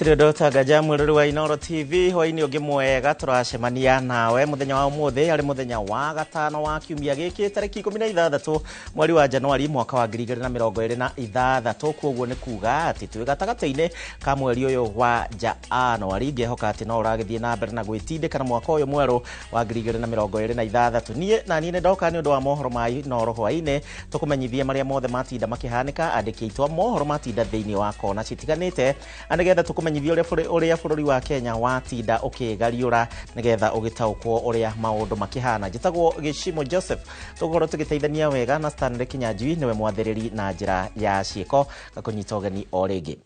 Studio Dr. Gajamu wa Inoro TV hwaini ungi mwega turacemania nawe muthenya wa umuthi ari muthenya wa gatano wa kiumia giki tariki 16 mweri wa Januari mwaka wa 2026 kwoguo ni kuga ati twi gatagataine ka mweri uyu wa Januari ngehoka ati no uragithie na mbere na gwitindika na mwaka uyu mweru wa 2026 nie ndoka ni undu wa mohoro ma Inoro hwaini tukumenyithie maria mothe matinda makihanika andiki itwa mohoro matinda thiini wa kona citiganite anigetha tukumenyithia uria bururi wa Kenya watinda ukigariura nigetha ugitaukwo uria maundu makihana njitagwo Gishimo Joseph tugoro tugiteithania wega na Stanley Kinyanjui niwe mwathiriri na njira ya ciiko gakunyita ugeni o ringi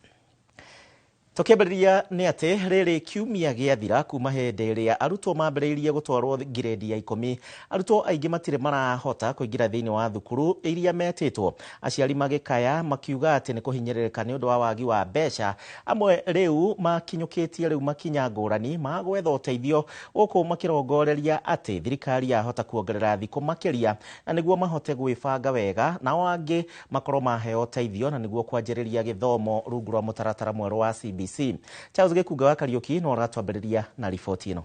Tukĩambĩrĩria nĩ atĩ rĩrĩ kiumia gĩathira kuma hĩndĩ ĩrĩa arutwo mambĩrĩirie gũtwarwo grade ya 10 arutwo aingĩ matirĩ marahota kũingĩra thĩinĩ wa thukuru iria metĩtwo aciari magĩkaya makiuga atĩ nĩ kũhinyĩrĩrĩka nĩ ũndũ wa wagi wa mbeca amwe rĩu makinyũkĩtie rĩu makinya ngũrani ma gwetha ũteithio gũkũ makĩrongoreria atĩ thirikari yahota kuongerera thikũ makĩria na nĩguo mahote gwĩbanga wega na angĩ makorwo maheo ũteithio na nĩguo kwanjĩrĩria gĩthomo rungu rwa mũtaratara mwerũ wa CBC. Charles Gekuga wa Kariuki no ratwambĩrĩria na riboti ĩno.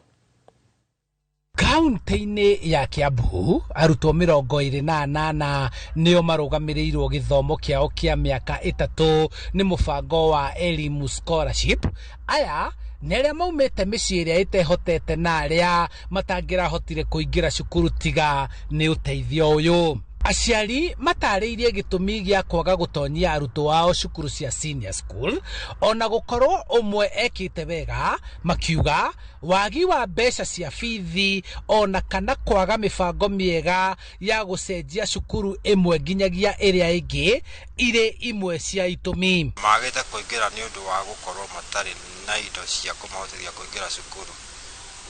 Kaunti-inĩ ya Kiambu arutwo 28 nĩo marũgamĩrĩirwo gĩthomo kĩao kĩa mĩaka 3 nĩ mũbango wa Elimu Scholarship. Aya nĩ arĩa maumĩte mĩciĩ ĩrĩa ĩtehotete na arĩa matangĩrahotire kũingĩra cukuru tiga nĩ ũteithio ũyũ. Aciari matarĩirie gĩtũmi gĩa kwaga gũtonyia arutwo ao cukuru cia senior school ona gũkorwo ũmwe ekĩte wega makiuga wagi wa mbeca cia bithi ona kana kwaga mĩbango mĩega ya gũcenjia cukuru ĩmwe nginyagia ĩrĩa ĩngĩ irĩ imwe cia itũmi. Magĩte kũingĩra nĩ ũndũ wa gũkorwo matarĩ na indo cia kũmahotithia kũingĩra cukuru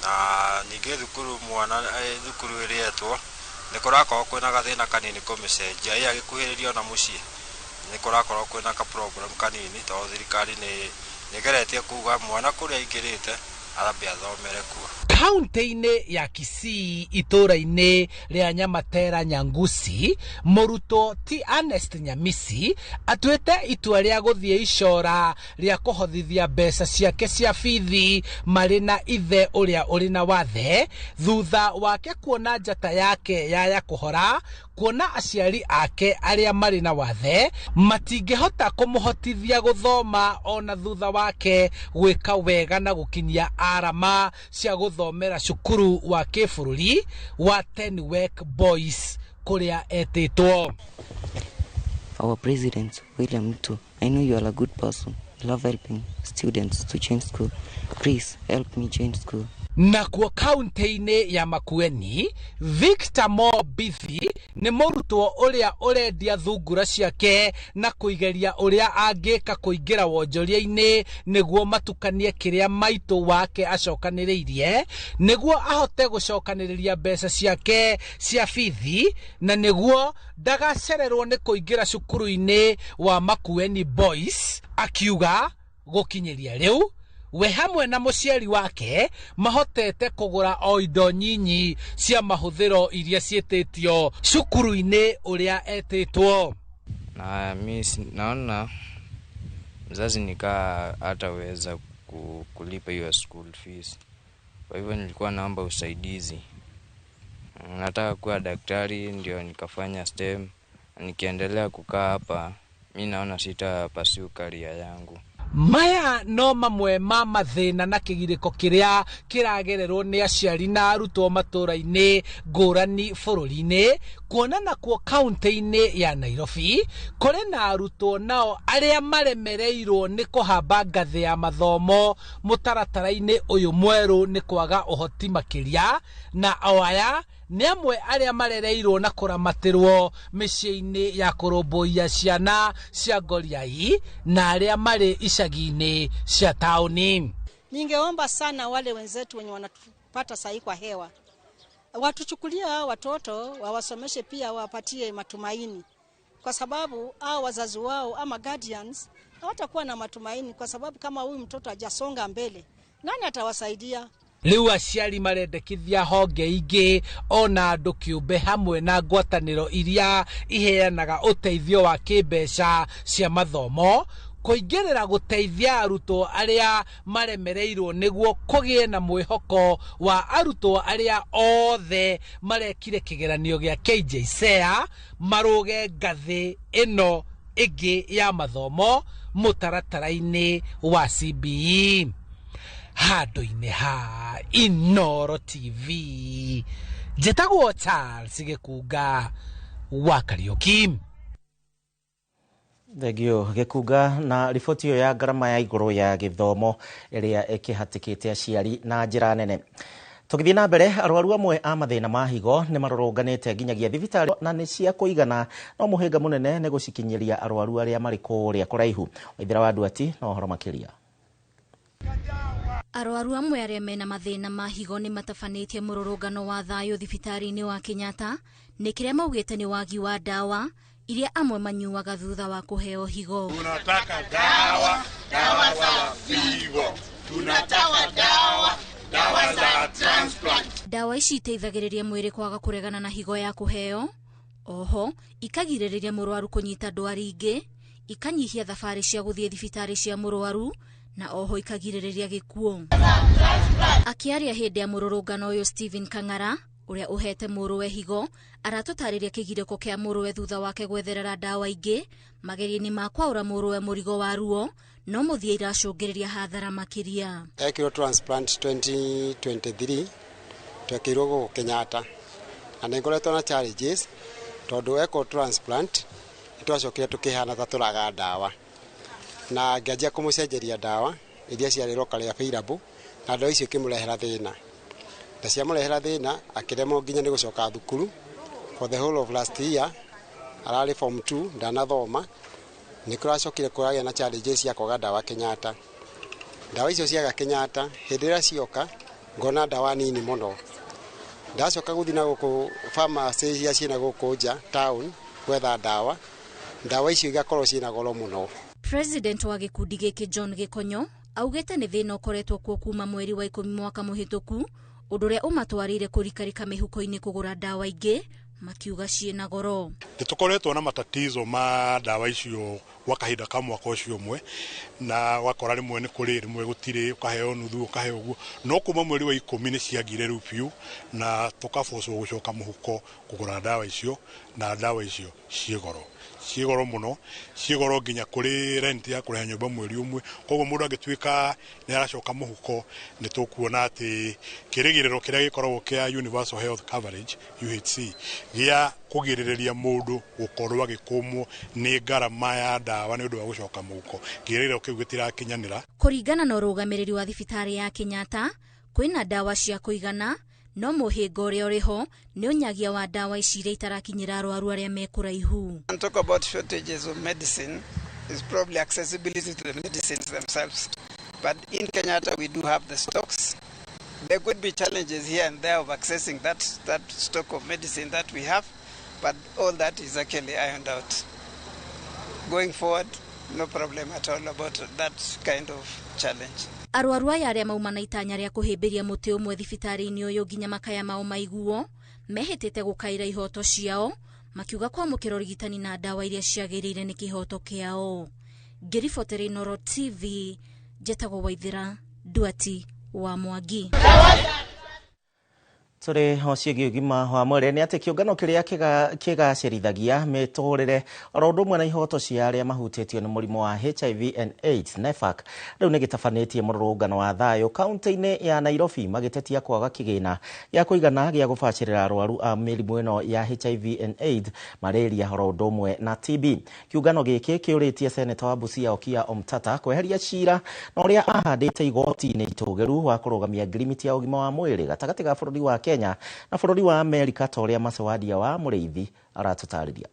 na ningĩ thukuru ĩrĩetwo nĩkũrakorwo kwĩna gathĩna kanini kũmĩcenjia ĩya gĩkuhĩrĩrio na mũciĩ nĩkũrakorwo kwĩna ka problem kanini tondũ thirikari nĩgeretie kuga mwana kũrĩa aingĩrĩte arambe athomere kuo. Kaunti-inĩ ya Kisii itũra-inĩ rĩa Nyamatera Nyangusi mũrutwo ti Ernest Nyamisi atuĩte itua rĩa gũthiĩ icora rĩa kũhothithia mbeca ciake cia bithi marĩ na ithe ũrĩa ũrĩ na wathe thutha wake kuona njata yake yaya kũhora kuona aciari ake arĩa marĩ na wathe matingĩhota kũmũhotithia gũthoma ona thutha wake gwĩka wega na gũkinyia arama cia gũthomera cukuru wa kĩbũrũri wa Tenwek Boys kũrĩa etĩtwo. Our President William Ruto, I know you are a good person. You love helping students to change school. Please help me change school. Na kuo kaunti-inĩ ya Makueni Victor Mobithi nĩ mũrutwo ũrĩa ũrendia thungura ciake na kũigeria ũrĩa angĩka kũingĩra wonjoria-inĩ nĩguo matukanie kĩrĩa maitũ wake acokanĩrĩirie nĩguo ahote gũcokanĩrĩria mbeca ciake cia bithi na nĩguo ndagacererwo nĩ kũingĩra cukuru-inĩ wa Makueni Boys akiuga gũkinyĩria rĩu we hamwe na mũciari wake mahotete kũgũra o indo nyinyi cia mahũthĩro iria ciĩtĩtio cukuru-inĩ ũrĩa etĩtwo. Na mimi naona mzazi nikaa hataweza kulipa hiyo school fees. Kwa hivyo nilikuwa naomba usaidizi. Nataka kuwa daktari ndio nikafanya STEM. Nikiendelea kukaa hapa mimi naona sitapasiu career yangu. Maya no mamwe ma mathĩna na kĩgirĩko kĩrĩa kĩragererwo nĩ aciari na arutwo matũra-inĩ ngũrani bũrũri-inĩ kuonana kuo kaunti-inĩ ya Nairobi kũrĩ na arutwo nao arĩa maremereirwo nĩ kũhamba ngathĩ ya mathomo mũtaratara-inĩ ũyũ mwerũ nĩ kwaga ũhoti makĩria na o aya nĩ amwe arĩa marereirwo na kũramatĩrwo mĩciĩ-inĩ ya kũrũmbũiya ciana cia ngoriai na arĩa marĩ icagi-inĩ cia taũni. Ningeomba sana wale wenzetu wenye wanatupata sahi kwa hewa watuchukulia watoto wawasomeshe pia wapatie matumaini kwa sababu hao wazazi wao ama guardians hawatakuwa na matumaini kwa sababu kama huyu mtoto hajasonga mbele nani atawasaidia? Rĩu aciari marendekithia honge ingĩ ona andũ kĩũmbe hamwe na ngwatanĩro iria iheanaga ũteithio wa kĩmbeca cia mathomo kuingirira guteithia arutwo aria maremereirwo niguo kugie na mwihoko wa arutwo aria othe marekire kigeranio gia KJSEA maruge ngathi ino ingi ya mathomo mutaratara-ini wa CBE. Handu-ini ha Inoro TV, njitagwo Charles Gikuga wa Kariuki. Thegio Gikuga na riboti iyo ya ngarama ya iguru ya githomo iria ikihatikite aciari na njira nene. Tukithii na mbere, arwaru amwe a mathina ma higo ni marorunganite nginyagia thibitari na ni cia kuigana, no muhinga munene ni gucikinyiria arwaru aria mari kuria kuraihu. Waithira wa Duati no horo makiria. Arwaru amwe aria mena mathina ma higo ni matafanĩtie mũrũrũngano wa thayũ thibitari-inĩ wa Kenyatta nĩ kĩrĩa maugĩte nĩ wagi wa dawa iria amwe manyuaga thutha wa kũheo higo. Tunataka dawa, dawa za figo. Tunataka dawa, dawa za transplant. Dawa ici iteithagĩrĩria mwĩrĩ kwaga kũregana na higo ya kũheo. Oho, ikagirĩrĩria mũrwaru kũnyita ndwari ingĩ, ikanyihia thabarĩ cia gũthiĩ thibitari cia mũrwaru, na oho ikagirĩrĩria gĩkuũ. Akiaria hĩndĩ ya mũrũrũngano ũyũ, Stephen Kang'ara, ũrĩa ũhete mũrũwe higo, aratũtarĩria kĩgirĩko kĩa mũrũwe thutha wake gwetherera dawa ingĩ mageria-inĩ ma kwaũra mũrũwe mũrigo wa ruo, no mũthia iracũngĩrĩria hathara makĩria. Ekirwo transplant 2023 twekirwo gũkũ Kenyatta, na nĩngoretwo na challenges tondũ eko transplant itwacokire tukihana ta tũraga dawa, na ngĩanjia kũmũcenjeria dawa iria ciarĩ locally available, na dawa icio ikĩmũrehera thĩna. Na ciamũrehera thĩna akĩremwo nginya nĩ gũcoka thukuru for the whole of last year. Ararĩ form 2 ndanathoma, nĩkũracokire kũragĩa na challenges cia kwaga dawa Kenyatta. Dawa icio ciaga Kenyatta hĩndĩ ĩrĩa cioka ngona dawa nini mũno. Ndacoka gũthiĩ na gũkũ pharmacy cia ciĩna gũkũ nja town gwetha dawa, dawa icio igakorwo ciĩna goro mũno. President wa gĩkundi gĩkĩ John Gĩkonyo augĩte nĩ thĩna ũkoretwo kuo kuma mweri wa 10 mwaka mũhĩtũku, ũndũ ũrĩa ũmatwarĩire kũrikarika mĩhuko-inĩ kũgũra dawa ingĩ, makiuga ciĩna goro. Nĩtũkoretwo na matatizo ma dawa icio gwa kahinda ka mwaka ũcio ũmwe, na wakora rĩmwe nĩ kũrĩ rĩmwe gũtirĩ, ũkaheo nuthu ũkaheo ũguo, no kuma mweri wa 10 nĩ ciagire rĩu biũ na tũkabocwo gũcoka mũhuko kũgũra dawa icio, na dawa icio ciĩ goro mũno, ciĩ goro nginya kũrĩ rent ya kũrĩha nyũmba mweri ũmwe. Koguo mũndũ angĩtuĩka nĩ aracoka mũhuko, nĩ tũkuona atĩ kĩrĩgĩrĩro kĩrĩa gĩkoragwo kĩa Universal Health Coverage UHC gĩa kũgirĩrĩria mũndũ gũkorwo agĩkũmwo nĩ ngarama ya dawa nĩ ũndũ wa gũcoka mũhuko, kĩrĩgĩrĩro kĩu gĩtirakinyanĩra. Kũringana na ũrũgamĩrĩri wa thibitarĩ ya Kenyatta, kwĩna dawa cia kũigana, no mũhĩnga ũrĩa ũrĩ ho nĩ ũnyagia wa dawa ici iria itarakinyĩra arwaru arĩa me kũraihu. And talk about shortages of medicine is probably accessibility to the medicines themselves. But in Kenyatta we do have the stocks. There could be challenges here and there of accessing that stock of medicine that we have, but all that is actually ironed out. Going forward, no problem at all about that kind of challenge. Arwaru aya arĩa mauma na itanya rĩa kũhĩmbĩria mũtĩ ũmwe thibitarĩ-inĩ ũyũ nginya makaya mao maiguo, mehĩtĩte gũkaĩra ihoto ciao, makiuga kwamũkĩra ũrigitani na dawa iria ciagĩrĩire nĩ kĩhoto kĩao. Ngĩribotera Inoro TV, njĩtagwo Waithira Duati wa Mwangi. Tũrĩ ciĩgiĩ ũgima wa mwĩrĩ nĩ atĩ kĩũngano kĩrĩa kĩgacĩrithagia mĩtũrĩre oro ũndũ ũmwe na ihoto cia arĩa mahutĩtio nĩ mũrimũ wa HIV and AIDS NEPHAC rĩu nĩ gĩtabanĩtie mũrũrũngano wa thayũ kaunti-inĩ ya Nairobi magĩtetia kwaga kĩgĩna gĩa kũigana gĩa gũbacĩrĩra arwaru a mĩrimũ ĩno ya HIV and AIDS, malaria oro ũndũ ũmwe na TB. Kĩũngano gĩkĩ kĩũrĩtie seneta wa Busia Okiya Omtata kweheria cira na ũrĩa ahandĩte igoti-inĩ itũgĩru wa kũrũgamia ngirimiti ya ũgima wa mwĩrĩ gatagatĩ ga bũrũri wa Kenya na bũrũri wa Amerika ta ũrĩa Macewadia wa Mũrĩithi aratũtarĩria.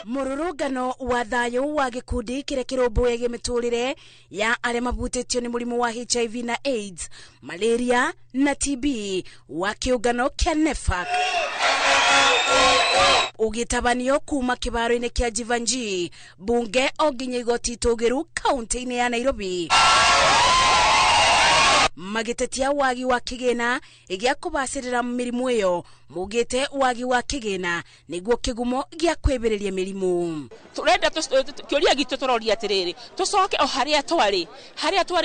Mũrũrũngano wa thayũ wa gĩkundi kĩrĩa kĩrũmbũyagia mĩtũrĩre ya arĩa mahutĩtio nĩ mũrimũ wa HIV na AIDS, malaria na TB wa kĩũngano kĩa NEPHAC ũgĩtabanio kuma kĩbaro-inĩ kĩa Jivanji bunge o nginya igoti itũgĩru kaunti-inĩ ya Nairobi, magĩtetia wagi wa kĩgĩna gĩa kũbacĩrĩra mĩrimũ ĩyo mugite wagi wa kigina niguo kigumo gia kwibiriria mirimu. Turenda kioria gitu turoria atiriri tucoke o haria twari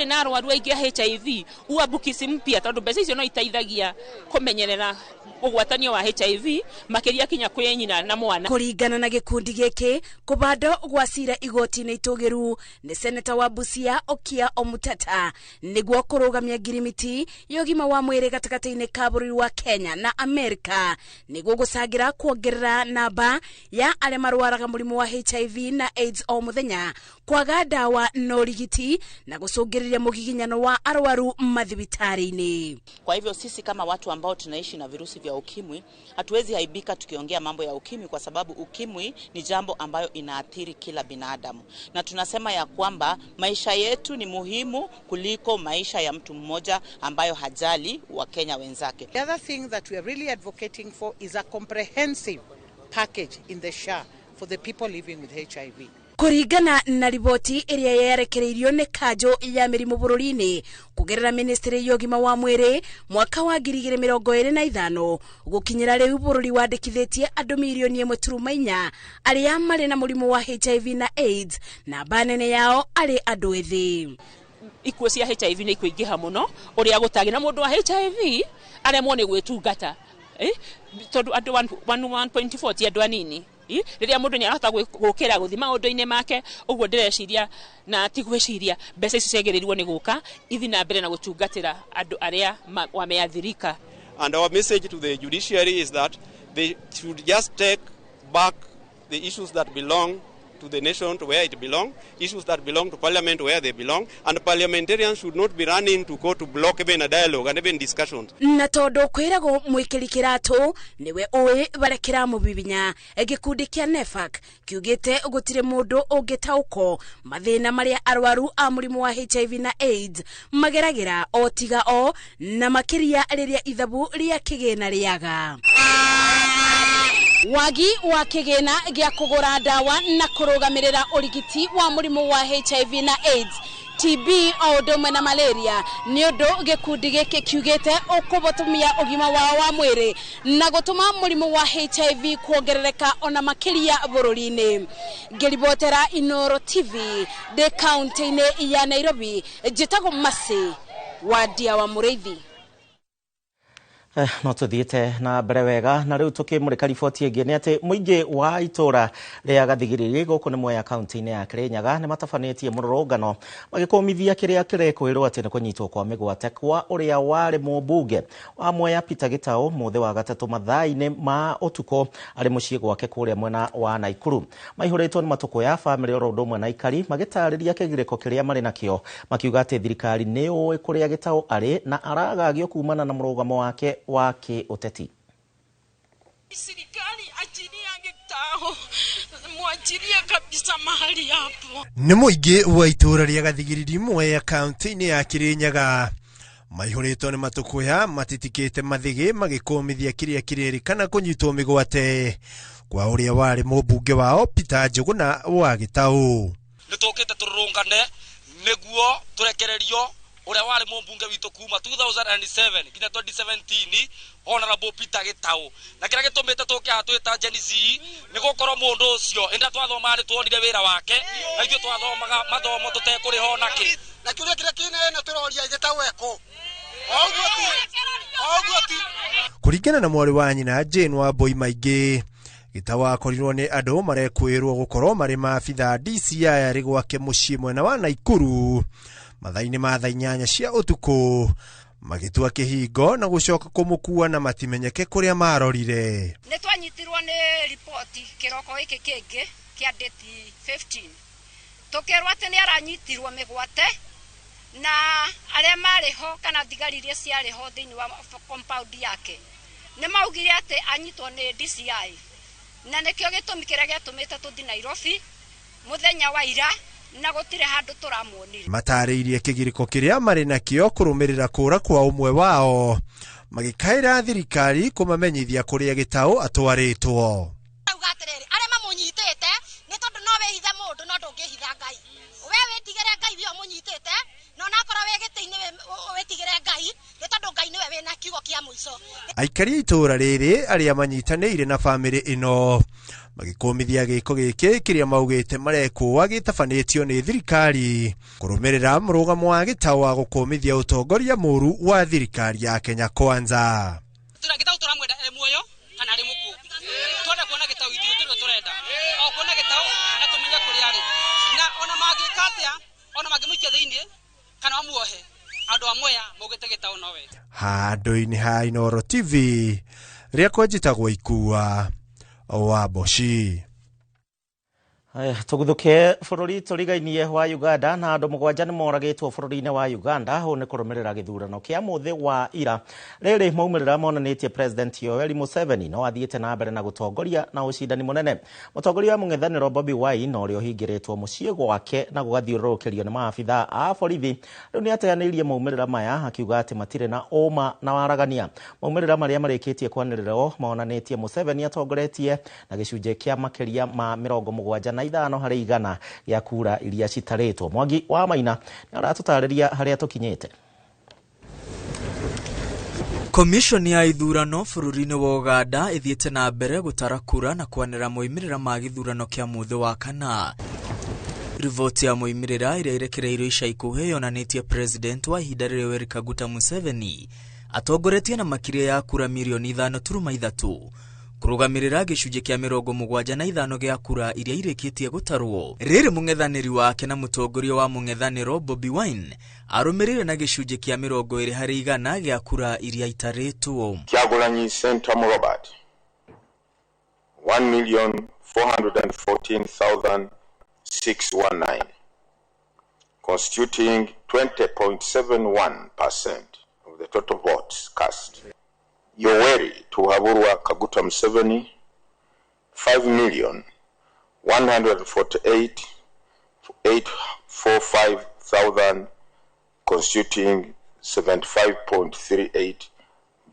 na arwaru aingi HIV uambukisi mpya tondu mbeca icio no iteithagia kumenyerera ugwatanio wa HIV makiria kinya kwi nyina na mwana. Kuringana na gikundi giki kubando gwa cira igoti-ini itugiru ni seneta wa Busia Okia Omutata niguo kurugamia ngirimiti yogima wa mwiri gatakati-ini ka bururi wa Kenya na Amerika niguo gucagira kuongerera namba ya aria marwaraga murimu wa HIV na AIDS o muthenya kwaga dawa no rigiti na gucungiriria mugiginyano wa arwaru mathibitari-ini. Kwa hivyo sisi kama watu ambao tunaishi na virusi vya ukimwi hatuwezi haibika tukiongea mambo ya ukimwi, kwa sababu ukimwi ni jambo ambayo inaathiri kila binadamu, na tunasema ya kwamba maisha yetu ni muhimu kuliko maisha ya mtu mmoja ambayo hajali wa Kenya wenzake. The other thing that we are really advocating for is a comprehensive package in the SHA for the people living with HIV. Kuringana na riboti iria yerekereirio ni kanjo ya mirimu bururi-ini kugerera ministry yogima wa mwiri mwaka wa 2025 gukinyira riu bururi wandikithitie andu milioni 1.4 aria mari na murimu wa HIV na AIDS na banene yao ari andu ethi. Ikuo cia HIV ni ikuingiha muno uria gutagi na mundu wa HIV aremwo ni gwitungata tondu andu 1.4 ti andu anini. Riria mundu ni arahota gukira guthima maundu-ini make uguo ndireciria na ti gwiciria mbeca ici ciagiririrwo ni guka ithi na mbere na gutungatira andu aria wameathirika. And our message to the judiciary is that they should just take back the issues that belong to the nation to where it belongs, issues that belong to parliament where they belong, and parliamentarians should not be running to go to block even a dialogue and even discussions. Na tondu kwirago mwikiri kiratu niwe oe barekera mubibinya gikundi kia NEFAC kiugite gutire mundu ungitauko mathina maria arwaru a murimu wa HIV na AIDS mageragira otiga o na makiria riria ithabu ria kigina riaga. Wagi wa kigina gia kugura dawa na kurugamirira urigiti wa murimu wa HIV na AIDS, TB o ndomwe na malaria ni undu gikundi giki kiugite ukubotumia ugima wa mwiri na gutuma murimu wa HIV kuongerereka ona makiria bururi-ini. Ngiribotera Inoro TV de county-ini ya Nairobi, jitago Masi wa Dia wa Mureithi. No tuthiite na mbere wega na riu tukimurika riboti ingi ni ati muingi wa itura ria Gathigiri guku ni Mwea county-ini ya Kirinyaga ni matafanitie mururungano magikomithia kiria kirekwirwo ati ni kunyitwo kwa migwate kwa uria wari mumbunge wa Mwea Peter Gitau muthi wa gatatu mathai-ini ma utuko ari mucii gwake kuria mwena wa Naikuru. Maihuritwo ni matuko ya family oro ndomwe na ikari magitariria kigiriko kiria mari nakio makiuga ati thirikari ni oi kuria Gitau ari na aragagio kumana na murugamo wake wake uteti. Serikali achilia Gitau, mwachilia kabisa mahali hapo. Ni muingi wa itura ria Gathigiri Mwea county-ini ya Kirinyaga maihuritwo ni matukuya matitikite mathigi magikomithia kiria kirerikana kunyitwo migwate kwa uria wari mumbunge wao Peter Njuguna wa Gitau. Nitukite turungane niguo turekererio uria wari mumbunge witu kuma 2007 kinya 2017 honorable Peter Gitau na kira gitumite tuke hatwita Gen Z ni gukorwo mundu ucio enda twathoma ri twonire wira wake na ithu twathomaga mathomo tutekuriho naki na kiuria kira kine na turoria Gitau eko kuringana na mwari wa nyina Jane wa Boy maingi Gitau akorirwo ni andu marekwirwo gukorwo mari maabitha DCI ari gwake mucii mwena wa Naikuru mathaini ma thaa 8 cia utuku magitua kihingo na gucoka kumukua na matimenyeke kuria marorire. Ni twanyitirwo ni ripoti kiroko iki kingi kia date 15 tukirwo ati ni aranyitirwo migwate na aria mariho kana thigari iria ciariho thiini wa compound yake ni maugire ati anyitwo ni DCI na nikio gitumi kiria giatumite tuthi Nairobi muthenya wa ira na gutire handu turamuonire. Matariirie kigiriko kiria mari nakio kurumirira kura kwa umwe wao magikaira thirikari kumamenyithia kuria Gitau atwaritwo. Ugatiriri aria mamunyitite ni tondu no wehithe mundu no ndungihitha Ngai. We wetigire Ngai wi munyitite no nakora we gitini wetigire Ngai ni tondu Ngai ni we niwe wena kiugo kia muico. Aikari itura riri aria manyitanĩire na family ino magĩkũmithia gĩko gĩkĩ kĩrĩa maugĩte marekwo gĩtabanĩtio nĩ thirikari kũrũmĩrĩra mũrũgamo wa gĩtaũ wa gũkũmithia ũtongoria mũru wa thirikari ya Kenya Kwanza. Gĩtaũ tũramwenda muoyo kana arĩ mũkuũ. Twenda kuona gĩtaũ ithuĩ tũrĩ tũrenda. O kuona gĩtaũ na tũmenye kũrĩa arĩ. Na ona mangĩka atĩa, ona mangĩmũikia thĩinĩ kana amuohe. Andũ amwe maugĩte gĩtaũ nowe. Handũ-inĩ ha Inooro TV rĩakwa njĩtagwo Ikua wa Boshi. Tũgũthũke bũrũri tũrigainie wa Uganda na andũ 7 nĩmoragĩtwo bũrũri-inĩ wa Uganda hũ nĩ kũrũmĩrĩra gĩthurano kĩa mũthĩ wa ira. Rĩrĩ maumĩrĩra monanĩtie President Yoweri Museveni no athiĩte na mbere na gũtongoria na ũcindani mũnene. Mũtongoria wa mũng'ethanĩro Bobi Wine ũrĩa ũhingĩrĩtwo mũciĩ gwake na gũgathiũrũrũkĩrio nĩ maabithaa a borithi rĩu nĩ ateanĩirie maumĩrĩra maya akiuga atĩ matirĩ na ũma na waragania. Maumĩrĩra marĩa marĩkĩtie kwanĩrĩrwo monanĩtie Museveni atongoretie na gĩcunjĩ kĩa makĩria ma 75 harĩ 100 ya kura iria citarĩtwo. Mwangi wa Maina nĩ aratũtarĩria harĩa tũkinyĩte. Komishoni ya ithurano bũrũri-inĩ wa Uganda ithiĩte na mbere gũtara kura na kwanĩra moimĩrĩra ma gĩthurano kĩa mũthĩ wa kana. Riboti ya moimĩrĩra ĩrĩa irekereirio ica ikuhĩ yonanĩtie president wa ihinda rĩrĩ Yoweri Kaguta Museveni atongoretie na makĩria ya kura milioni 5.3 kũrũgamĩrĩra gĩcunjĩ kĩa 75 gĩa kura iria irĩkĩtie gũtarwo. Rĩrĩ mũng'ethanĩri wake na mũtongoria wa mũng'ethanĩro Bobi Wine arũmĩrĩire na gĩcunjĩ kĩa 20 harĩ 100 gĩa kura iria itarĩtwo. Kyagulanyi Central Robert 1,414,619 constituting 20.71% of the total votes cast. Yoweri Tuhaburwa Kaguta Museveni 5,148,845,000 constituting 75.38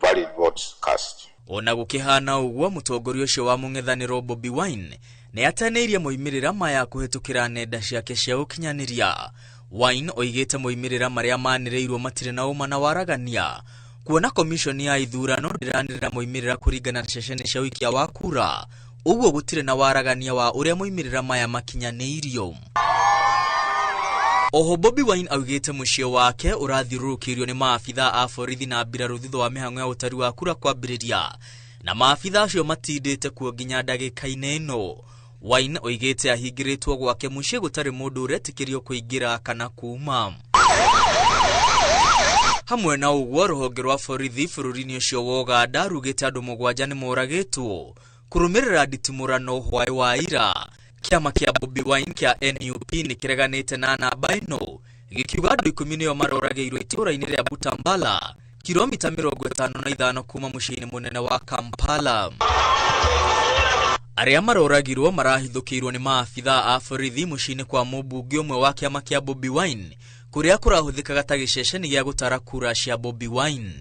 valid votes cast. Ona gũkĩhana ũguo mũtongoria ũcio wa mũng'ethanĩro Bobi Wine nĩ atanĩirie moimĩrĩra maya kũhetũkĩra nenda ciake cia ũkinyanĩria. Wine oigĩte moimĩrĩra marĩa manĩrĩirwo matirĩ na ũma na waragania kuona komishoni ya ithurano ndĩranĩrĩra moimĩrĩra kũringana na ceceni cia ũikia wa kura, ũguo gũtirĩ na waragania wa ũrĩa moimĩrĩra maya makinyanĩirio. Oho Bobi Wine augĩte mũciĩ wake ũrathiũrũrũkĩirio nĩ maabithaa a borithi na mbirarũ thutha wa mĩhang'o ya ũtari wa kura kwambĩrĩria, na maabithaa acio matindĩte kuo nginya ndagĩka-inĩ ĩno. Wine oigĩte ahingĩrĩtwo gwake mũciĩ gũtarĩ mũndũ ũretĩkĩrio kũingĩra kana kuuma. Hamwe na ũguo rũhonge rwa borithi bũrũri-inĩ ũcio wa Uganda rugĩte andũ 7 nĩmoragĩtwo kũrũmĩrĩra nditimũrano hwaĩ wa ira. Kĩama kĩa Bobi Wine kĩa NUP nĩkĩreganĩte na namba ĩno gĩkiuga andũ 10 nĩo maroragĩirwo itũũra-inĩ rĩa Butambala, kilomita 55 kuma mũciĩ-inĩ mũnene wa Kampala. Arĩa maroragirwo marahithũkĩirwo nĩ maabithaa a borithi mũciĩ-inĩ kwa mũmbunge ũmwe wa kĩama kĩa Bobi Wine kũrĩa kũrahũthĩkaga ta gĩceceni gĩa gũtara kura cia Bobi Wine.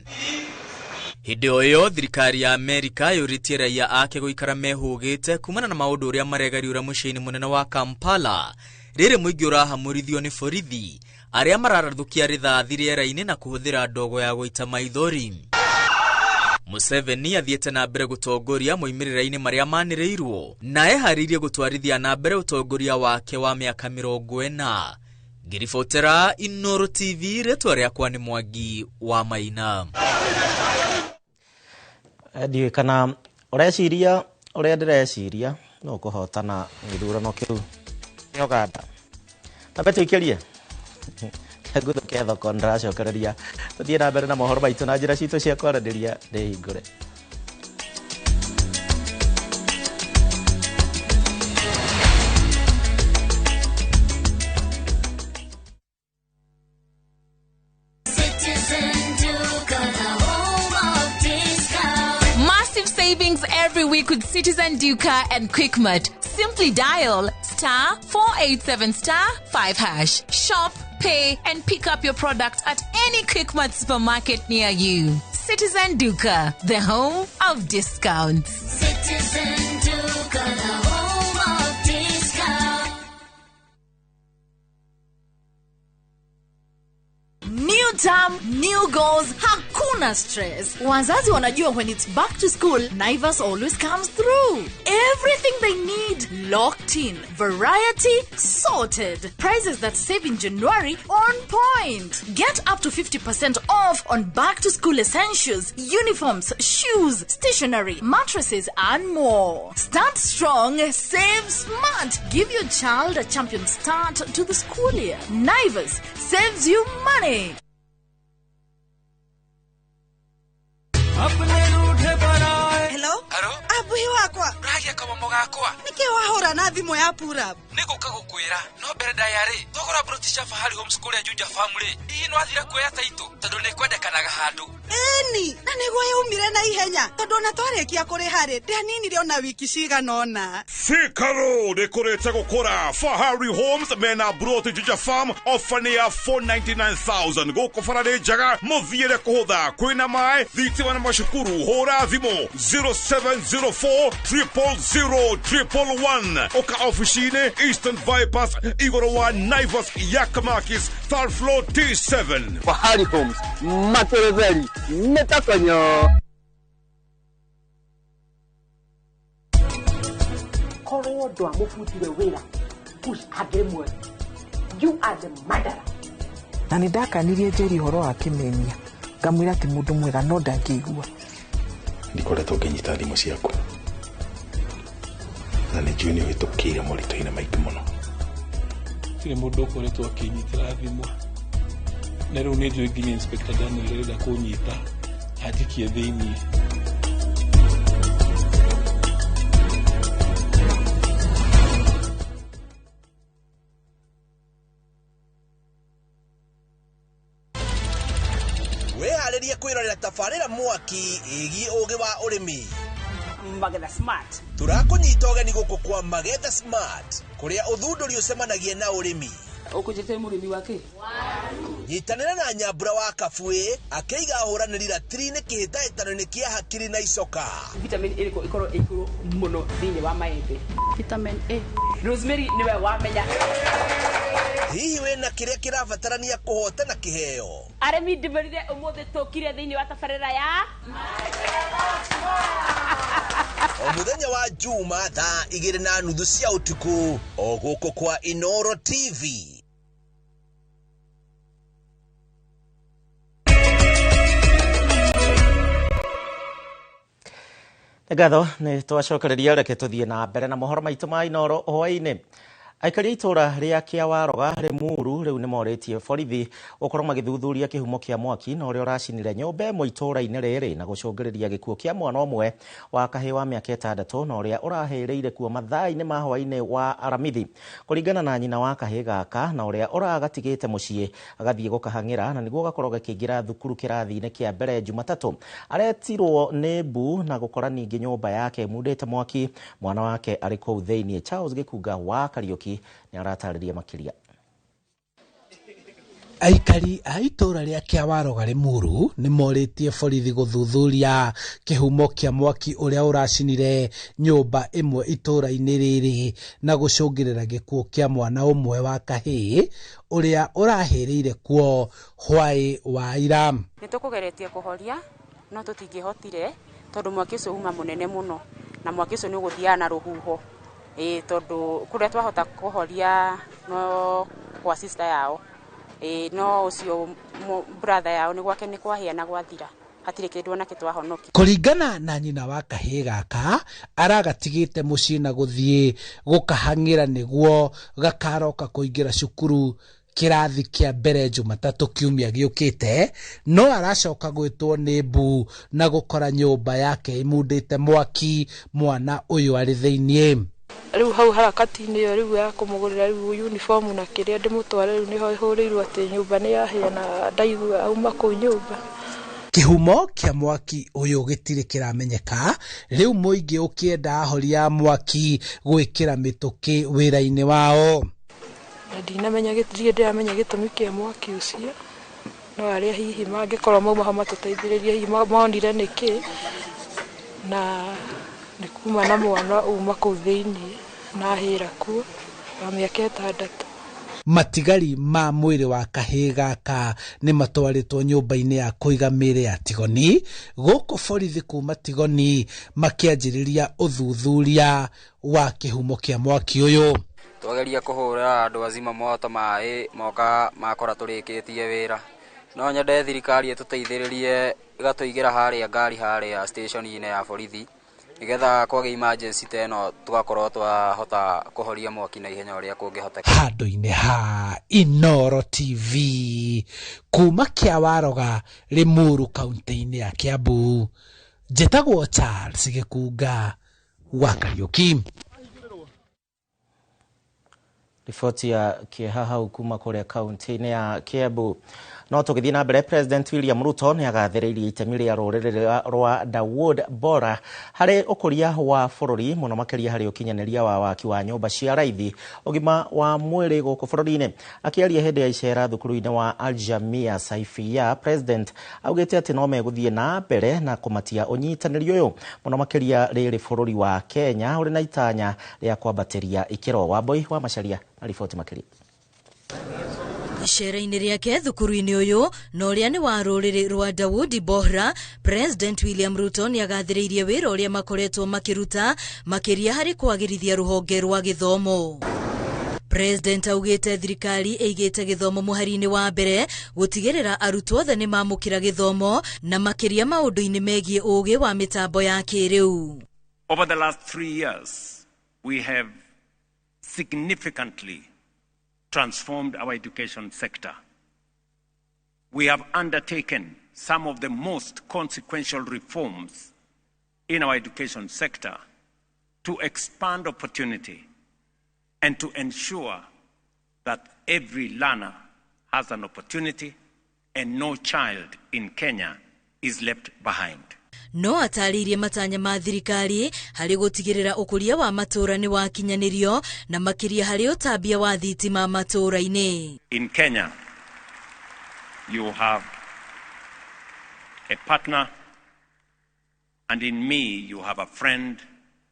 Hĩndĩ o ĩyo thirikari ya Amerika yũrĩtie raia ake gũikara mehũgĩte kumana na maũndũ ũrĩa maregariũra mũciĩ-inĩ mũnene wa Kampala. Rĩrĩ mũingĩ ũrahamũrithio nĩ borithi arĩa mararathũkia rithathi rĩera-inĩ na kũhũthĩra ndogo ya gũita maithori. Museveni athiĩte na mbere gũtongoria moimĩrĩra-inĩ marĩa manĩrĩirwo na eharĩirie gũtwarithia na mbere ũtongoria wake wa mĩaka 40. Ngiribotera Inooro TV, rĩtwa rĩakwa nĩ Mwangi wa Maina. Ndiũĩ kana ũreciria ũrĩa ndĩreciria no kũhotana gĩthurano kĩu nĩ Uganda. Tambe tũikĩrie ngũthũke thoko ndĩracokereria tũthiĩ na mbere na mohoro maitũ na njĩra citũ cia kwaranĩria ndĩhingũre. Every week with Citizen Duka and Quickmart. Simply dial *487*5#. Shop, pay, and pick up your product at any Quickmart supermarket near you. Citizen Duka, the home of discounts. Citizen Duka, the home of discounts. New term, new goals. Hakuna Hakuna stress. Wazazi wanajua when it's back to school, Naivas always comes through. Everything they need locked in. Variety sorted. Prices that save in January on point. Get up to 50% off on back to school essentials, uniforms, shoes, stationery, mattresses and more. Start strong, save smart. Give your child a champion start to the school year. Naivas saves you money. Hello? Hello? Abuhi wakwa. Ragia kama mogakwa. Nike wahora na thimo ya pura. Niko kagukwira. No bere diary. Togora brotisha fahari homeschool ya Juja family. Ino athira kuya taito. Tondu ne kwendekanaga handu. Eni, na niguo yumire na ihenya. Tondu na twarekia kuri hari. Nini rio na wiki ciganona. Fikaro dekorete gukora. Fahari Homes mena broti Juja farm ofania 499,000. Goko farade jaga muthiere kuhutha. Kwina mai thitima na mashukuru. Hora thimo 0704 000 Oka officine Eastern Bypass Igoro wa Naivas Yakamakis third floor T7. Fahari Homes Matereveri Metakanyo. Koreo do amofutire wera push agemwe. You are the murderer. Na nindakanirie Jerry horo akimenia ngamwira ti mundu mwega no ndangĩigua. Ndikoretwo ngĩnyita thimũ ciaku na nĩ njũĩ nĩ wĩtũkĩire moritũ-inĩ maingĩ mũno. Gũtirĩ mũndũ ũkoretwo akĩnyitĩra thimũ na rĩu nĩ njũĩ nginya Inspector Daniel arenda kũnyita anjikie thĩinĩ. Weharĩrie kwĩrorera tabarĩra mwaki ĩgiĩ ũgĩ wa ũrĩmi. Magetha Smart. Tũrakũnyita ũgeni gũkũ kwa Magetha Smart, kũrĩa ũthundũri ũcemanagia na ũrĩmi. Ũkũnjĩte mũrĩmi wake? Nyitanĩra na Nyambura wa Kabuĩ akĩiga ahũranĩri ratiri-inĩ kĩhĩtahĩtano-inĩ kĩa hakiri na icoka. Vitamin A ĩkorwo ĩigũrũ mũno thĩinĩ wa maembe. Vitamin A. Rosemary nĩwe wamenya. Hihi wĩna kĩrĩa kĩrabatarania kũhotana kĩheo? Arĩmi ndĩmerire ũmũthĩ tũkire thĩinĩ wa tabarĩra ya o mũthenya wa Juma thaa 2:30 cia ũtukũ o gũkũ kwa Inoro TV. Ngatho nĩ twacokereria reke tũthiĩ na mbere na mohoro maitũ ma Inoro hwaĩ-inĩ. Aikari itura ria kia Waroga Limuru riu ni morĩtie borithi gũkorwo magĩthuthuria kĩhumo kĩa mwaki na ũrĩa ũracinire nyũmba ĩmwe itũũra-inĩ rĩrĩ na gũcũngĩrĩria gĩkuũ kĩa mwana ũmwe wa kahĩĩ wa mĩaka 6 na ũrĩa ũrahĩrĩire kuo mathaa-inĩ ma hwaĩ-inĩ wa aramithi. Kũringana na nyina wa kahĩĩ gaka na ũrĩa ũragatigĩte mũciĩ agathiĩ gũkahang'ĩra na nĩguo gakorwo gakĩingĩra thukuru kĩrathi-inĩ kĩa mbere Jumatatũ, aretirwo nĩ mbu na gũkora ningĩ nyũmba yake mundĩte mwaki, mwana wake arĩ kũu thĩinĩ. Charles Gĩkunga wa Kariũki ni aratarĩria makĩria. Aikari a itura ria kia Waroga Limuru ni morĩtie borithi gũthuthuria kĩhumo kĩa mwaki ũrĩa ũracinire nyũmba ĩmwe itura-inĩ rĩrĩ na gũcũngĩrĩra gĩkuũ kĩa mwana ũmwe wa kahĩĩ ũrĩa ũrahĩrĩire kuo hwaĩ wa ira. Nĩ tũkũgeretie kũhoria no tũtingĩhotire tondũ mwaki ũcio uma mũnene mũno na mwaki ũcio nĩ ũgũthiaga na rũhuho. Tondu kuria twahota kuhoria no kwa sister yao no ucio brother yao ni gwake ni kwahia na gwathira hatire kindu ona kitwahonoki. Kũringana na nyina wa kahĩĩ gaka aragatigĩte mũciĩ na gũthiĩ gũkahang'ĩra nĩguo gakaroka kũingĩra cukuru kĩrathi kĩa mbere Jumatatũ kiumia gĩũkĩte, no aracoka gwĩtwo nĩ mbu na gũkora nyũmba yake imundĩte mwaki, mwana ũyũ arĩ thĩinĩ. Riu hau harakati-inĩ yo riu ya kumugurira riu uniform na kiria ndimutware riu niho ihuriirwo ati nyumba ni yahia na ndaigua auma kuu nyumba. Kihumo kĩa mwaki ũyũ gĩtirĩ kĩramenyeka, rĩu mũingĩ ũkĩenda ahoria mwaki gwĩkĩra mĩtũkĩ wĩra-inĩ wao. Ndinamenya ndĩramenya gĩtũmi kĩa mwaki ũcio, no arĩa hihi mangĩkorwo mauma ho matũteithĩrĩria hihi monire nĩkĩ na nĩ kuma na mwana uma kũu thĩinĩ na ahĩra kuo wa mĩaka 6. matigari ma mwĩrĩ wa kahĩĩ gaka nĩ matwarĩtwo nyũmba-inĩ ya kũiga mĩĩrĩ ya Tigoni gũkũ borithi kuma Tigoni makĩanjĩrĩria ũthuthuria wa kĩhumo kĩa mwaki ũyũ. Twageria kũhũra andũ azima moto maĩ moka makora tũrĩkĩtie wĩra, no nyende thirikari ĩtũteithĩrĩrie ĩgatũigĩra harĩa ngari harĩa station-inĩ ya borithi nigetha kwage emergency teno tugakorwo twahota kuhoria mwaki na ihenya uria kungihoteka. Handũ-inĩ ha Inoro TV kuma Kĩawaroga Limuru kaunti-inĩ ya Kiambu, njĩtagwo Charles Gĩkunga wa Kariũki. Riboti ya kĩeha kuma kũrĩa kaunti-inĩ ya Kiambu. No tũgĩthiĩ na mbere, President William Ruto nĩ agathĩrĩirie itemi rĩa rũrĩrĩ rwa Dawood Bora harĩ ũkũria wa bũrũri, mũno makĩria harĩ ũkinyanĩria wa waki wa nyũmba cia raithi ũgima wa mwĩrĩ gũkũ bũrũri-inĩ. Akĩaria hĩndĩ ya icera thukuru-inĩ wa Aljamia Saifia, President augĩte atĩ no megũthiĩ na mbere na kũmatia ũnyitanĩri ũyũ, mũno makĩria rĩrĩ bũrũri wa Kenya ũrĩ na itanya rĩa kwambatĩria ikĩro. Wamboi wa Macharia na riboti makĩria. Icera-inĩ rĩake thukuru-inĩ ũyũ na ũrĩa nĩ wa rũrĩrĩ rwa Dawood Bora, President William Ruto nĩ agathĩrĩirie wĩra ũrĩa makoretwo makĩruta makĩria harĩ kwagĩrithia rũhonge rwa gĩthomo. President augĩte thirikari ĩigĩte gĩthomo mũhari-inĩ wa mbere gũtigĩrĩra arutwo othe nĩ mamũkĩra gĩthomo na makĩria maũndũ-inĩ megiĩ ũũgĩ wa mĩtambo ya kĩrĩu. Over the last 3 years, we have significantly transformed our education sector. We have undertaken some of the most consequential reforms in our education sector to expand opportunity and to ensure that every learner has an opportunity and no child in Kenya is left behind. No ataririe matanya ma thirikari harĩ gũtigĩrĩra ũkũria wa matũũra nĩ wakinyanĩrio na makĩria harĩ ũtambia wa thitima matũũra-inĩ. In Kenya, you have a partner, and in me you have a friend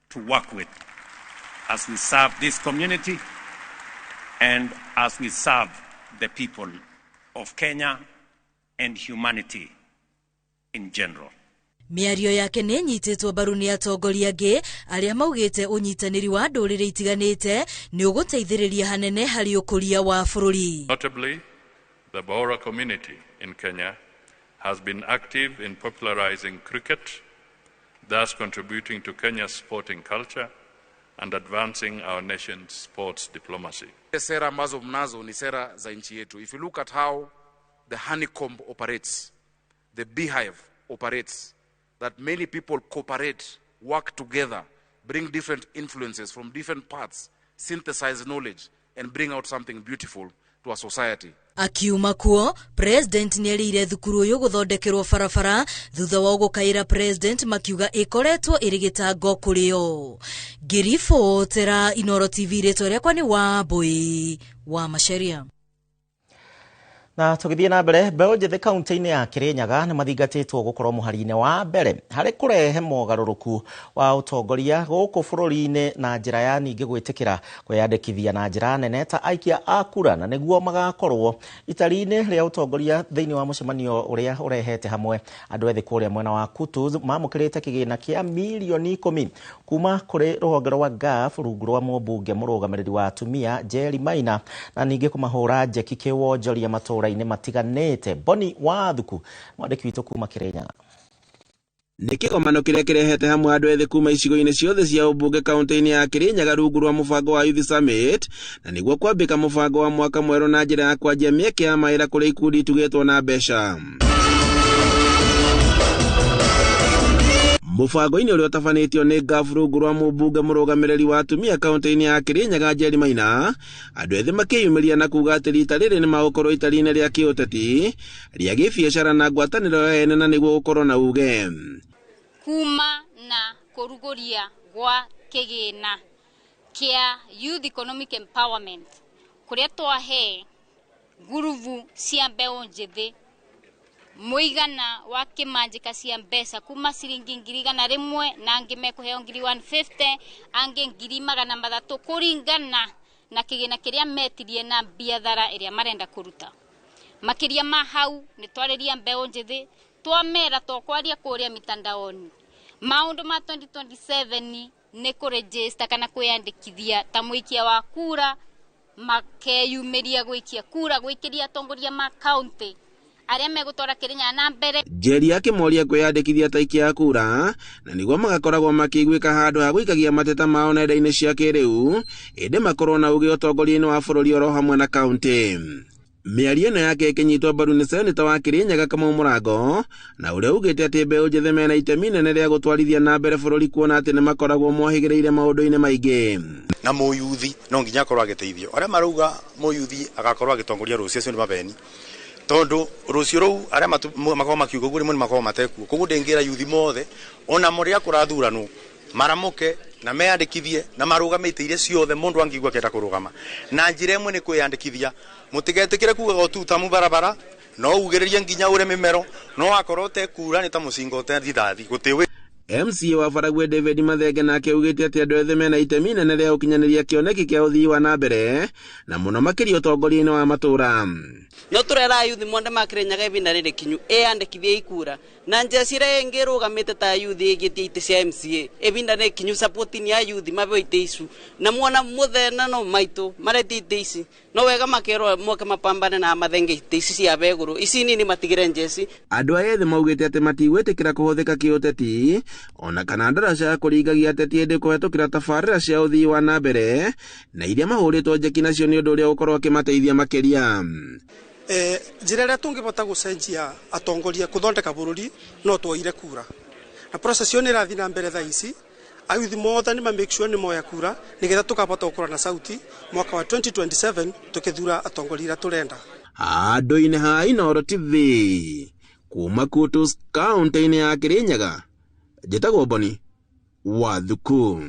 to work with as we serve this community and as we serve the people of Kenya and humanity in general. Mĩario yake nĩ nyitĩtwo mbaru nĩ atongoria angĩ arĩa maugĩte ũnyitanĩri wa ndũrĩrĩ itiganĩte nĩ ũgũteithĩrĩria hanene harĩ ũkũria wa bũrũri. Notably, the Bora community in Kenya has been active in popularizing cricket, thus contributing to Kenya's sporting culture and advancing our nation's sports diplomacy. Sera ambazo mnazo ni sera za nchi yetu. If you look at how the honeycomb operates, the beehive operates, that many people cooperate, work together, bring different influences from different parts, synthesize knowledge, and bring out something beautiful to our society. Akiuma kuo, President nĩ erĩire thukuru ũyũ gũthondekerwo barabara thutha wa gũkaĩra President makiuga ĩkoretwo ĩrĩ gĩtango kũrĩ o. Ngĩribotera Inoro TV, rĩtwa rĩakwa nĩ Wambui wa Macharia. Na tũgĩthiĩ na mbere, mbeũ njĩthĩ kaunti-inĩ ya Kirinyaga nĩ mathingatĩtwo gũkorwo mũhari-inĩ wa mbere harĩ kũrehe mogarũrũku wa ũtongoria gũkũ bũrũri-inĩ na njĩra ya ningĩ gwĩtĩkĩra kwĩyandĩkithia na njĩra nene ta aikia a kura, na nĩguo magakorwo itari-inĩ rĩa ũtongoria thĩinĩ wa mũcemanio ũrĩa ũrehete hamwe andũ ethĩ kũrĩa mwena wa Kutu mamũkĩrĩte kĩgĩna kĩa milioni 10 kuma kũrĩ rũhonge rwa GAF rungu rwa mũmbunge mũrũgamĩrĩri wa atumia Jerry Maina, na ningĩ kũmahũra njeki kĩwonjoria matũũra ine matiganĩte. Boni Wathuku, mwandĩki witũ kuma Kirinyaga. Nĩ kĩgomano kĩrĩa kĩrehete hamwe andũ ethĩ kuma icigo-inĩ ciothe cia ũmbunge kaunti-inĩ ya Kirinyaga rungu rwa mũbango wa Youth Summit, na nĩguo kwambĩka mũbango wa mwaka mwerũ na njĩra ya kwanjia mĩeke ya mawĩra kũrĩ ikundi itugĩtwo na mbeca. Mũbango-inĩ ũrĩa ũtabanĩtio nĩ GAF rungu rwa mũmbunge mũrũgamĩrĩri wa atumia kaunti-inĩ ya Kirinyaga Jerry Maina, andũ ethĩ makĩyumĩria na kuuga atĩ rita rĩrĩ nĩ magũkorwo itari-inĩ rĩa kĩũteti rĩa gĩbiacara na ngwatanĩro ya ene na nĩguo gũkorwo na uge. Kuma na kũrugũria gwa kĩgĩna kĩa Youth Economic Empowerment kũrĩa twahe nguruvu cia mbeũ njĩthĩ muigana wa kimanjika cia mbeca kuma ciringi 100,000 na angĩ mekuheo 150,000 angĩ 300,000 kũringana na kigina kiria metirie na biathara iria marenda kuruta makiria ma hau ni twariria mbeo njithi twamera twakwaria kuria mitandaoni maundu ma 2027 ni kuregister kana kwiyandikithia ta muikia wa kura makeyumiria gwikia kura gwikiria atongoria ma county aria megutwara Kenya na mbere. Njeri akimoria kwiyandikithia ta ikia kura na niguo magakoragwo makigwika handu ha gwikagia mateta mao nenda-ini cia kiriu indi makorwo na ugi utongoria-ini wa bururi oro hamwe na county. Miario ĩno yake ĩkĩnyitwo mbaru nĩ seneta wa Kirinyaga Kamau Mũrango na ũrĩa ugĩte atĩ mbeũ njĩthĩ mena itemi inene rĩa gũtwarithia na mbere bũrũri kuona atĩ nĩ makoragwo mohĩgĩrĩire maũndũ-inĩ maingĩ. Na mũyuthi no nginya akorwo agĩteithio. Arĩa marauga mũyuthi agakorwo agĩtongoria rũciũ acio nĩ mabeni. Tondu rũciũ rũu arĩa makorwo makiuga ũguo nĩ makorwo matekuo. Koguo ndĩngĩra yuthi mothe ona mũrĩa kũrathuranwo maramuke na meyandikithie na marugamite iria ciothe mundu angigwa kenda kurugama na njira imwe ni kwiyandikithia mutigetikire kuga tuta mu barabara no ugiririe nginya ure mimero no akorote kura ni ta mucingo te thithathi gutiwe. MCA wa Baragwe David Mathenge nake ugĩte atĩ andũ ethĩ mena itemi inene rĩa gũkinyanĩria kĩoneki kĩa ũthii wa na mbere na mũno makĩria ũtongoria-inĩ wa matũũra. No turera yuthi monde makirenyaga ibinda rĩrĩ kinyu andĩkithie ikura na njĩra ciria ingĩ rũgamĩte ta yuthi ĩgĩtie ite cia MCA ibinda rĩrĩ kinyu supporting ya yuthi mabeo ite icu na muona muthena no maitũ mareti ite ici no wega makerwo moke mapambane na Mathenge ite ici cia begũrũ ici nini matigire njeci. Andũ aya ethĩ maugĩte atĩ matigwĩtĩkĩra kũhũthĩka kĩũteti ona kana ndaraca ya kũringagia ateti ĩndĩ kũhetũkĩra tabarĩra cia ũthii wa na mbere na iria mahũrĩtwo njeki nacio nĩ ũndũ ũrĩa ũkorwo ũkĩmateithia makĩria. Njĩra ĩrĩa tũngĩbota gũcenjia atongoria kũthondeka bũrũri no twoire kura na process ĩyo nĩ ĩrathiĩ na mbere thaa ici ayuthi mothe nĩ make sure nĩ moya kura nĩgetha tũkabota gũkorwo na sauti mwaka wa 2027 tũkĩthura atongoria iria tũrenda. Handũ-inĩ ha Inooro TV kuma Kutus kaunti-inĩ ya Kirinyaga njĩtagwo Boni Wathuku.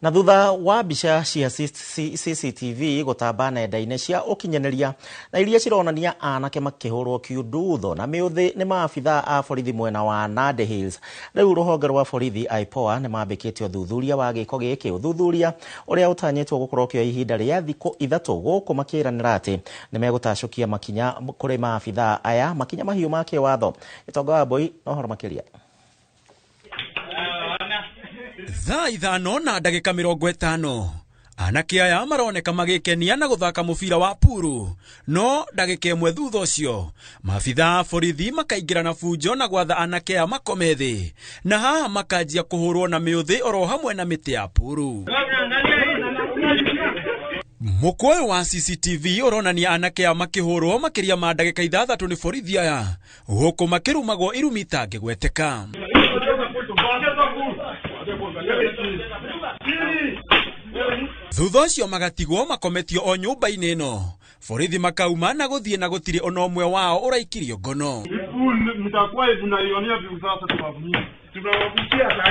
Na thutha wa mbica cia CCTV gũtamba nenda-inĩ cia ũkinyanĩria na iria cironania anake makĩhũrwo kiundutho na mĩũthĩ nĩ maabithaa a borithi mwena wa Nandi Hills. Rĩu rũhonge rwa borithi IPOA nĩ mambĩkĩte ũthuthuria wa gĩko gĩkĩ, ũthuthuria ũrĩa ũtanyĩtwo gũkorwo kĩoya ihinda rĩa thikũ ithatũ, gũkũ makĩranĩra atĩ nĩ megũtacũkia makinya kũrĩ maabithaa aya, makinya mahiũ ma kĩwatho. Gĩtonga wa Mbũi na ũhoro makĩria. Thaa 5:50 anake aya maroneka magĩkenia na gũthaka mũbira wa puru, no ndagĩka ĩmwe thutha ũcio maabithaa a borithi makaingĩra na bunjo na gwatha anake aya makome thĩ na haha makanjia kũhũrwo na mĩũthĩ oro hamwe na mĩtĩ ya puru. Mũkũyũ wa CCTV ũronania anake aya makĩhũrwo makĩria ma ndagĩka 6 nĩ borithi aya gũkũ makĩrumagwo irumi itangĩgweteka. Thutha ũcio magatigwo makometio o nyũmba-inĩ ĩno, borithi makauma na gũthiĩ na gũtirĩ ona ũmwe wao ũraikirio ngono.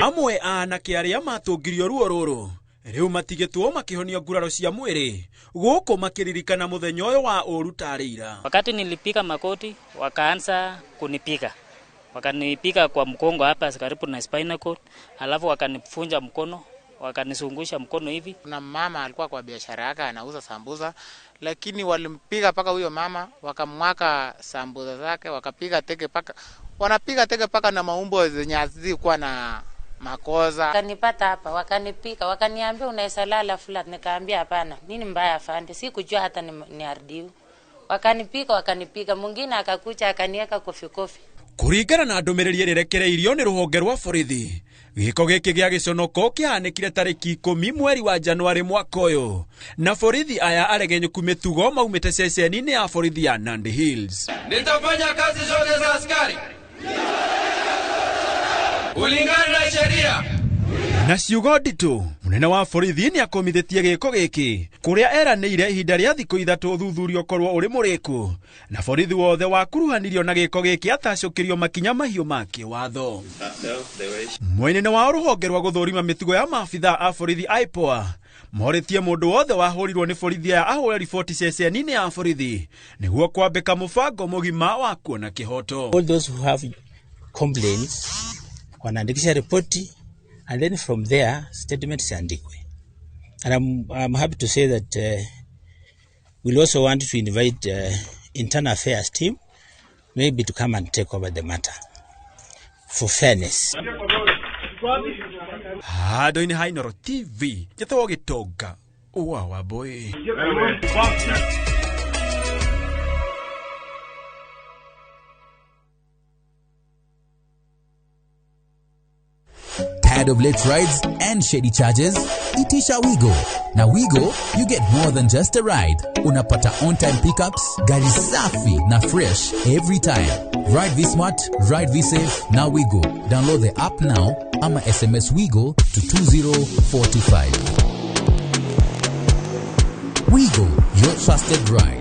Amwe a anake arĩa matũngirio ruo rũrũ rĩu matigĩtwo makĩhonio nguraro cia mwĩrĩ gũkũ makĩririkana mũthenya ũyũ wa ũru tarĩ ira. Wakati nilipika makoti wakaanza kunipiga, wakanipiga kwa mkongo hapa karibu na spinal cord, alafu wakanifunja mkono, wakanizungusha mkono hivi. Na mama alikuwa kwa biashara yake anauza sambuza, lakini walimpiga paka huyo mama, wakamwaka sambuza zake, wakapiga teke paka, wanapiga teke paka na maumbo zenye hazikuwa na makosa. Wakanipata hapa, wakanipiga, wakaniambia unaweza lala flat, nikaambia hapana, nini mbaya afande, sikujua hata ni ardiu. Wakanipiga, mwingine akakuja akaniweka kofi. Kuringana na ndũmĩrĩri ĩrekereirio nĩ rũhonge rwa borithi, gĩko gĩkĩ gĩa gĩconoko kĩahanĩkire tarĩki 10 mweri wa Januari mwaka ũyũ, na borithi aya aregenyũku mĩtugo maumĩte ceceni-inĩ ya borithi ya Nandi Hills. Nitafanya kazi zote za askari kulingana na sheria. Na ciugo nditũ, mũnene wa borithi nĩ akomithĩtie gĩko gĩkĩ kũrĩa eranĩire ihinda rĩa thikũ 3 ũthuthuria ũkorwo ũrĩ mũrĩku na borithi wothe wakuruhanirio na gĩko gĩkĩ atacũkĩrio makinya mahiũ ma kĩwatho. Mwena-inĩ wa rũhonge rwa gũthũrima mĩtugo ya maabithaa a borithi IPOA morĩtie mũndũ wothe wahũrirwo nĩ borithi aya ahũre riboti ceceni-inĩ ya borithi nĩguo kwambĩka mũbango mũgima wa kuona kĩhoto. All those who have complaints wanaandikisha ripoti and then from there statement siandikwe. And I'm happy to say that we'll also want to invite internal affairs team maybe to come and take over the matter for fairness. Hado-ini Hainoro TV, Jethwo Gitonga, Uwawa boy. Tired of late rides and shady charges? Itisha Wigo. Now Wigo, you get more than just a ride. Unapata on-time pickups, gari safi na fresh every time. Ride V-Smart, ride V-Safe, now Wigo. Download the app now, ama SMS Wigo to 20425. Wigo, your trusted ride.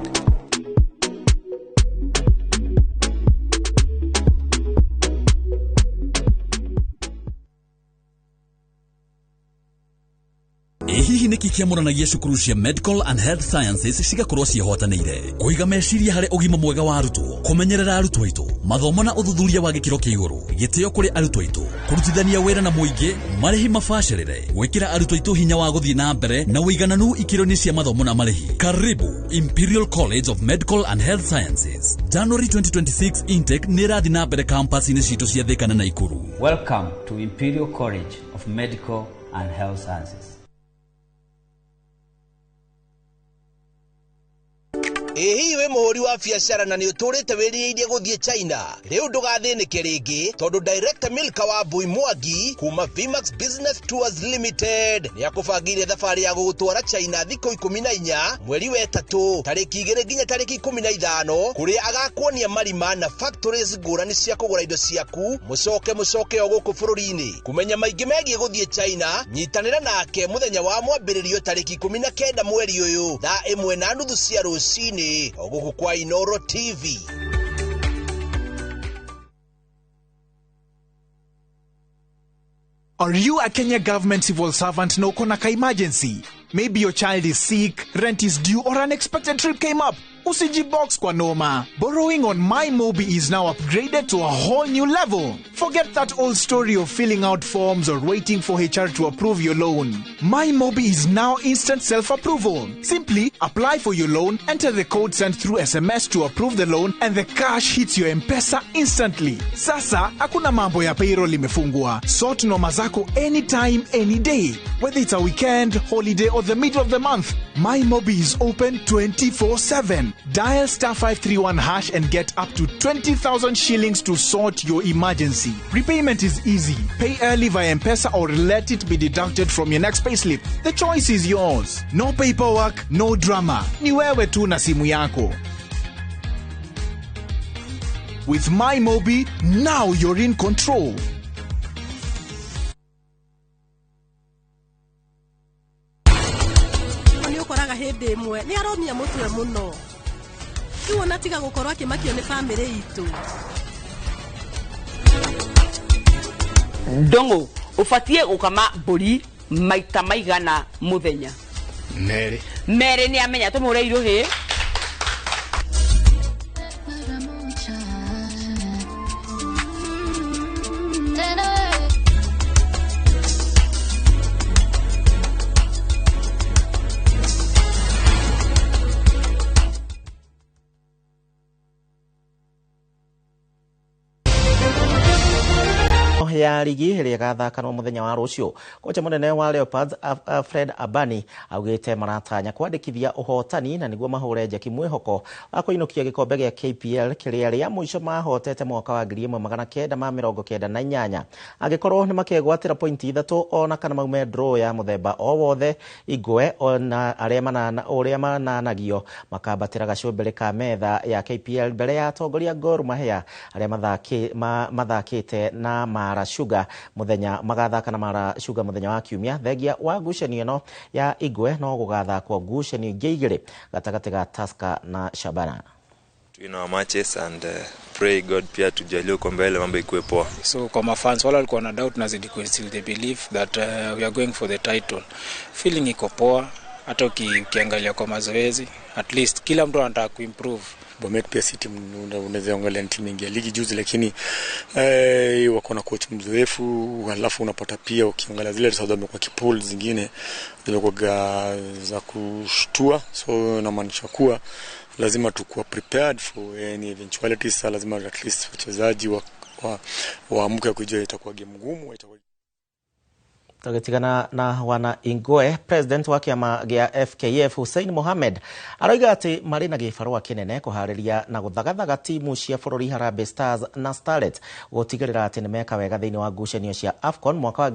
Hihi niki kiamuranagia cukuru cia Medical and Health Sciences cigakorwo ciĩhotanĩire kũiga meciria harĩ ũgima mwega wa arutwo, kũmenyerera arutwo aitũ, mathomo na ũthuthuria wa gĩkĩro kĩa igũrũ, gĩtĩo kũrĩ arutwo aitũ, kũrutithania wĩra na mũingĩ, marĩhi mabacĩrĩre, gwĩkĩra arutwo aitũ hinya wa gũthiĩ na mbere na ũigananu ikĩro-inĩ cia mathomo na marĩhi. Karibu Imperial College of Medical and Health Sciences. January 2026 intake nĩ ĩrathiĩ na mbere campus-inĩ citũ cia Thika na Naikuru. Welcome to Imperial College of Medical and Health Sciences. Ehi we muhuri wa biashara na ni uturite wiriirie guthie China. Riu ndugathinike ringi tondu Director Milka wa Bui Mwangi kuma Vimax Business Tours Limited ni akubangire thabari ya gugutwara China thikũ 14 mweri wa 3 tariki 2 nginya tariki 15 kuria agakuonia marima na factories ngurani cia kugura indo ciaku mucoke o guku bururi-ini. Kumenya maingi megie guthie China, nyitanira nake muthenya wa mwambiririo tariki 19 mweri uyu thaa 1:30 cia rucini oguku kwa Inoro TV. Are you a Kenya government civil servant na uko na ka emergency? Maybe your child is sick, rent is due, or unexpected trip came up. Usijibox kwa noma. Borrowing on MyMobi is now upgraded to a whole new level. Forget that old story of filling out forms or waiting for HR to approve your loan. MyMobi is now instant self-approval. Simply apply for your loan, enter the code sent through SMS to approve the loan, and the cash hits your M-Pesa instantly. Sasa, hakuna mambo ya payroll imefungwa. Sort noma zako anytime, any day. Whether it's a weekend, holiday, or the middle of the month, MyMobi is open 24/7. Dial *531# and get up to 20,000 shillings to sort your emergency. Repayment is easy. Pay early via M-Pesa or let it be deducted from your next payslip. The choice is yours. No paperwork, no drama. Ni wewe tu na simu yako. With MyMobi, now you're in control. Hĩndĩ ĩmwe nĩ aromia mũtwe mũno rĩu ona tiga gũkorwo akĩmakio nĩ bamĩrĩ itũ. Ndongo ubatie gũkama mbũri maita maigana mũthenya? Mere nĩ amenya tũmũre iruhĩ. ya ligi ĩrĩa ĩgathakanwo mũthenya wa rũciũ. Kocha mũnene wa Leopards Fred Abani augĩte maratanya kwandĩkithia ũhotani na nĩguo mahũre njeki mwĩhoko wa kũinũkia gĩkombe gĩa KPL kĩrĩa rĩa mũico mahotete mwaka wa 1998. Angĩkorwo nĩ makegwatĩra pointi 3 ona kana maume draw ya mũthemba o wothe, Igwe ona arĩa mananagio makabatĩra gacũmbĩrĩ ka metha ya KPL mbere ya atongoria Gor Mahia arĩa mathakĩte na Mara Sugar muthenya magathaka na Mara Sugar muthenya wa kiumia. Thengia wa ngucanio ĩno ya Igwe no gũgathakwo ngucanio ingĩ igĩrĩ gatagatĩ ga Tusker na Shabana. In our matches and pray God pia tujalie uko mbele mambo ikuwe poa. So kwa mafans wala walikuwa na doubt na zidi still they believe that we are going for the title. Feeling iko poa. hata ukiangalia kwa mazoezi, at least kila mtu anataka kuimprove. Bomet pia si timu unaweza angalia timu nyingi ya ligi juzi, lakini wako na coach mzoefu, halafu unapata pia ukiangalia zile South America kipool zingine zimekuwa za kushtua, so inamaanisha kuwa lazima tukua prepared for any eventualities. Lazima at least wachezaji waamke kujua itakuwa game ngumu. Tugitigana na wana Ingwe, president wa kiama gia FKF Hussein Mohamed aroiga ati mari na gibarua kinene kuhariria na guthagathaga timu cia bururi Harambee Stars na Starlet gutigirira ati nimeka wega thiini wa ngucanio cia AFCON mwaka wa